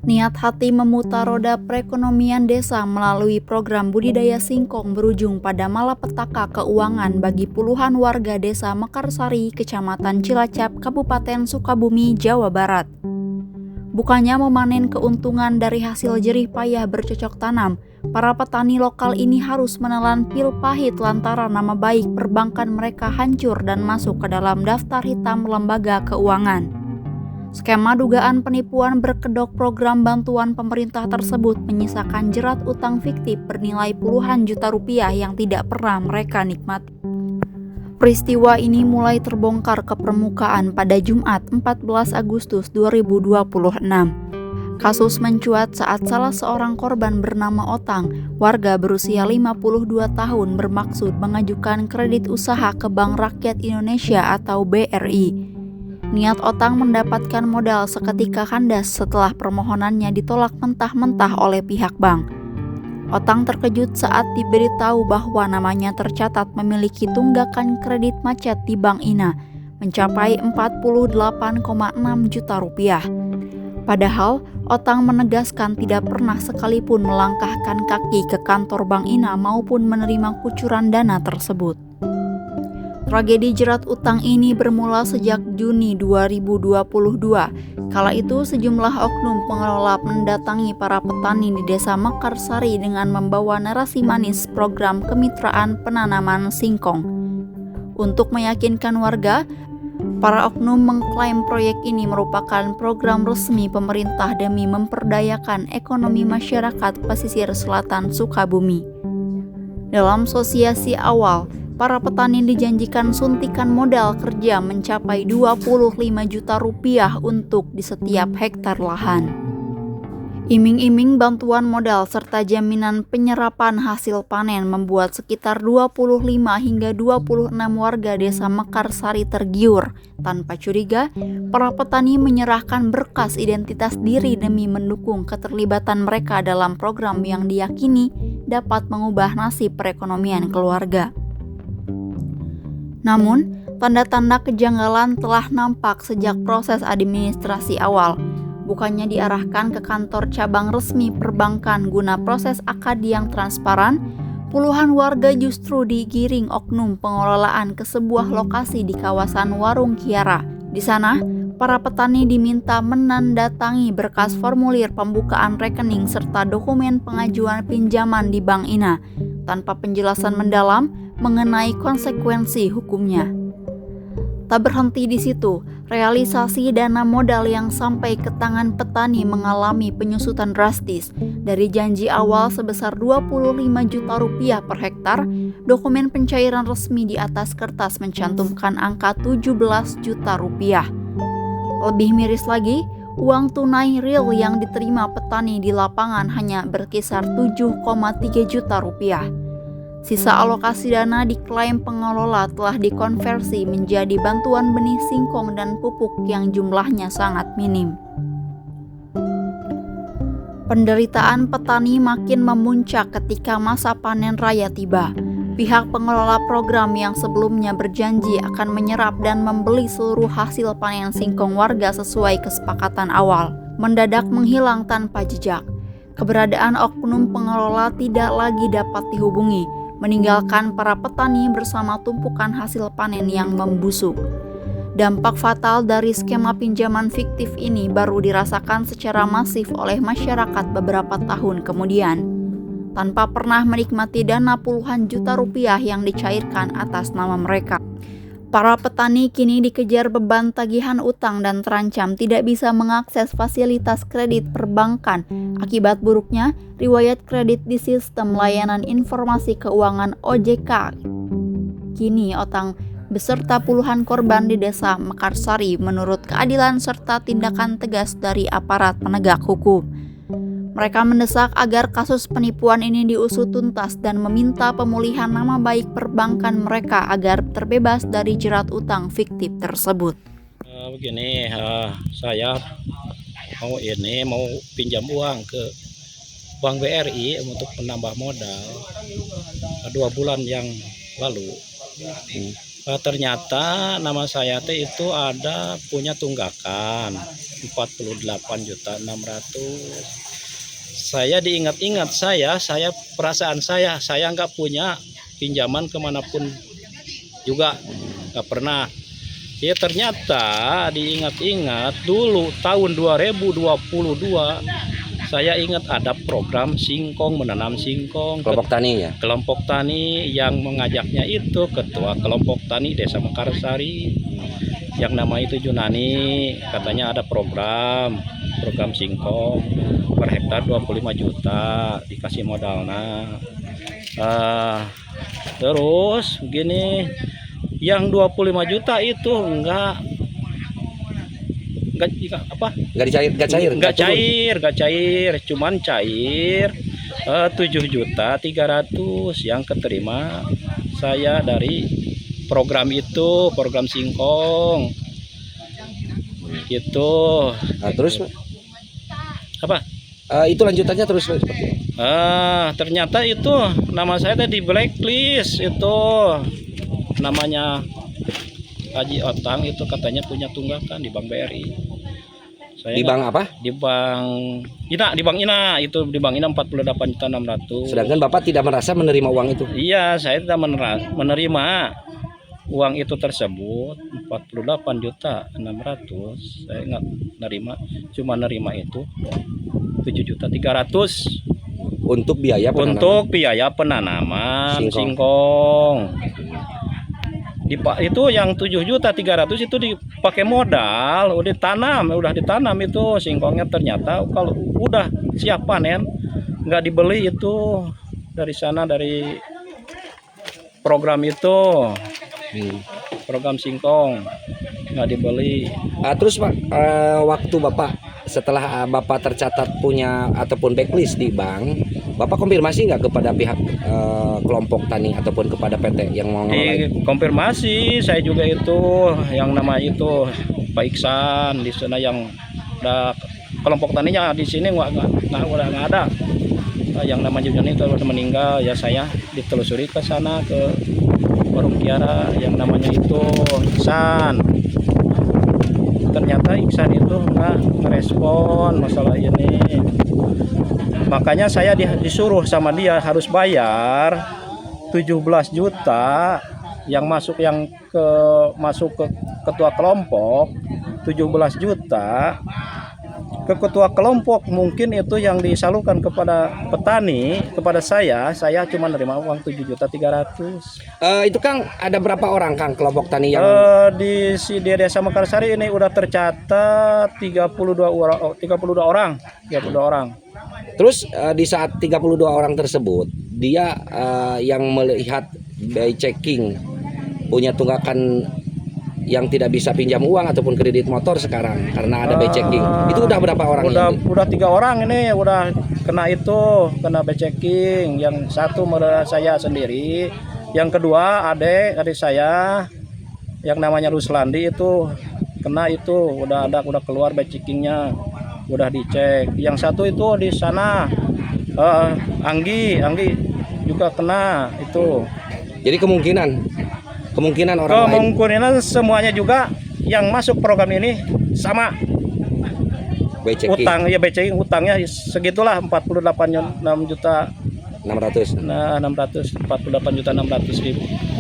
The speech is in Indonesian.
Niat hati memutar roda perekonomian desa melalui program budidaya singkong berujung pada malapetaka keuangan bagi puluhan warga desa Mekarsari, Kecamatan Cilacap, Kabupaten Sukabumi, Jawa Barat. Bukannya memanen keuntungan dari hasil jerih payah bercocok tanam, para petani lokal ini harus menelan pil pahit lantaran nama baik perbankan mereka hancur dan masuk ke dalam daftar hitam lembaga keuangan. Skema dugaan penipuan berkedok program bantuan pemerintah tersebut menyisakan jerat utang fiktif bernilai puluhan juta rupiah yang tidak pernah mereka nikmati. Peristiwa ini mulai terbongkar ke permukaan pada Jumat 14 Agustus 2026. Kasus mencuat saat salah seorang korban bernama Otang, warga berusia 52 tahun bermaksud mengajukan kredit usaha ke Bank Rakyat Indonesia atau BRI. Niat Otang mendapatkan modal seketika kandas setelah permohonannya ditolak mentah-mentah oleh pihak bank. Otang terkejut saat diberitahu bahwa namanya tercatat memiliki tunggakan kredit macet di Bank Ina, mencapai 48,6 juta rupiah. Padahal, Otang menegaskan tidak pernah sekalipun melangkahkan kaki ke kantor Bank Ina maupun menerima kucuran dana tersebut. Tragedi jerat utang ini bermula sejak Juni 2022. Kala itu sejumlah oknum pengelola mendatangi para petani di desa Mekarsari dengan membawa narasi manis program kemitraan penanaman singkong. Untuk meyakinkan warga, para oknum mengklaim proyek ini merupakan program resmi pemerintah demi memperdayakan ekonomi masyarakat pesisir selatan Sukabumi. Dalam sosiasi awal, para petani dijanjikan suntikan modal kerja mencapai 25 juta rupiah untuk di setiap hektar lahan. Iming-iming bantuan modal serta jaminan penyerapan hasil panen membuat sekitar 25 hingga 26 warga desa Mekarsari tergiur. Tanpa curiga, para petani menyerahkan berkas identitas diri demi mendukung keterlibatan mereka dalam program yang diyakini dapat mengubah nasib perekonomian keluarga. Namun, tanda-tanda kejanggalan telah nampak sejak proses administrasi awal. Bukannya diarahkan ke kantor cabang resmi perbankan guna proses akad yang transparan, puluhan warga justru digiring oknum pengelolaan ke sebuah lokasi di kawasan Warung Kiara. Di sana, para petani diminta menandatangi berkas formulir pembukaan rekening serta dokumen pengajuan pinjaman di Bank Ina, tanpa penjelasan mendalam mengenai konsekuensi hukumnya. Tak berhenti di situ, realisasi dana modal yang sampai ke tangan petani mengalami penyusutan drastis. Dari janji awal sebesar 25 juta rupiah per hektar, dokumen pencairan resmi di atas kertas mencantumkan angka 17 juta rupiah. Lebih miris lagi, uang tunai real yang diterima petani di lapangan hanya berkisar 7,3 juta rupiah. Sisa alokasi dana diklaim pengelola telah dikonversi menjadi bantuan benih singkong dan pupuk yang jumlahnya sangat minim. Penderitaan petani makin memuncak ketika masa panen raya tiba. Pihak pengelola program yang sebelumnya berjanji akan menyerap dan membeli seluruh hasil panen singkong warga sesuai kesepakatan awal, mendadak menghilang tanpa jejak. Keberadaan oknum pengelola tidak lagi dapat dihubungi, meninggalkan para petani bersama tumpukan hasil panen yang membusuk. Dampak fatal dari skema pinjaman fiktif ini baru dirasakan secara masif oleh masyarakat beberapa tahun kemudian, tanpa pernah menikmati dana puluhan juta rupiah yang dicairkan atas nama mereka. Para petani kini dikejar beban tagihan utang dan terancam tidak bisa mengakses fasilitas kredit perbankan akibat buruknya riwayat kredit di sistem layanan informasi keuangan OJK. Kini Otang beserta puluhan korban di desa Mekarsari menurut keadilan serta tindakan tegas dari aparat penegak hukum. Mereka mendesak agar kasus penipuan ini diusut tuntas dan meminta pemulihan nama baik perbankan mereka agar terbebas dari jerat utang fiktif tersebut. Saya mau pinjam uang ke Bank BRI untuk menambah modal 2 bulan yang lalu. Ternyata nama saya teh itu ada punya tunggakan 48.600.000. Saya diingat-ingat, saya perasaan saya nggak punya pinjaman kemanapun juga, nggak pernah. Ya ternyata diingat-ingat dulu tahun 2022 saya ingat ada program singkong, menanam singkong. Kelompok tani ya. Kelompok tani yang mengajaknya itu ketua kelompok tani Desa Mekarsari yang nama itu Junani. Katanya ada program singkong per hektar 25 juta dikasih modalnya. Terus gini, yang 25 juta itu enggak apa? Enggak cair, cuman cair 7.300.000 yang keterima saya dari program itu, program singkong. Gitu. Nah, terus Apa? itu lanjutannya terus Ternyata itu nama saya tadi blacklist itu. Namanya Haji Otang itu katanya punya tunggakan di Bank BRI. Saya di bank apa? Di Bank Ina itu, di Bank Ina 48.600.000. Sedangkan Bapak tidak merasa menerima uang itu. Iya, saya tidak menerima uang itu tersebut 48.600.000. Saya nggak nerima, cuma nerima itu 7.300.000 Untuk biaya penanaman. untuk biaya penanaman singkong. Itu yang 7.300.000 itu dipakai modal, udah ditanam itu singkongnya. Ternyata kalau udah siap panen nggak dibeli itu dari sana, dari program itu. Program singkong nggak dibeli. Terus Pak, waktu Bapak setelah Bapak tercatat punya ataupun backlist di bank, Bapak konfirmasi nggak kepada pihak kelompok tani ataupun kepada PT yang mau ngelola? Konfirmasi saya juga itu, yang nama itu Pak Iksan di sana, yang ada kelompok taninya di sini udah nggak ada. Yang namanya Junani itu udah meninggal, ya saya ditelusuri ke sana ke warung Kiara yang namanya itu Iksan. Ternyata Iksan itu nggak merespon masalah ini. Makanya saya disuruh sama dia harus bayar 17 juta yang masuk ke ketua kelompok, 17 juta ke ketua kelompok. Mungkin itu yang disalurkan kepada petani, kepada saya cuma nerima uang 7.300.000. Itu Kang, ada berapa orang Kang kelompok tani yang di Desa Mekarsari ini udah tercatat 32 orang. Terus di saat 32 orang tersebut, dia yang melihat by checking punya tunggakan yang tidak bisa pinjam uang ataupun kredit motor sekarang karena ada by checking. Itu udah berapa orang? Udah 3 orang ini udah kena by checking. Yang satu saya sendiri, yang kedua adik saya yang namanya Ruslandi itu kena itu, udah keluar by checkingnya, udah dicek. Yang satu itu di sana Anggi juga kena itu. Jadi kemungkinan orang lain, semuanya juga yang masuk program ini sama by checking. utang ya, by checking utangnya segitulah 48.600.000. 600. Nah, 48.600.000.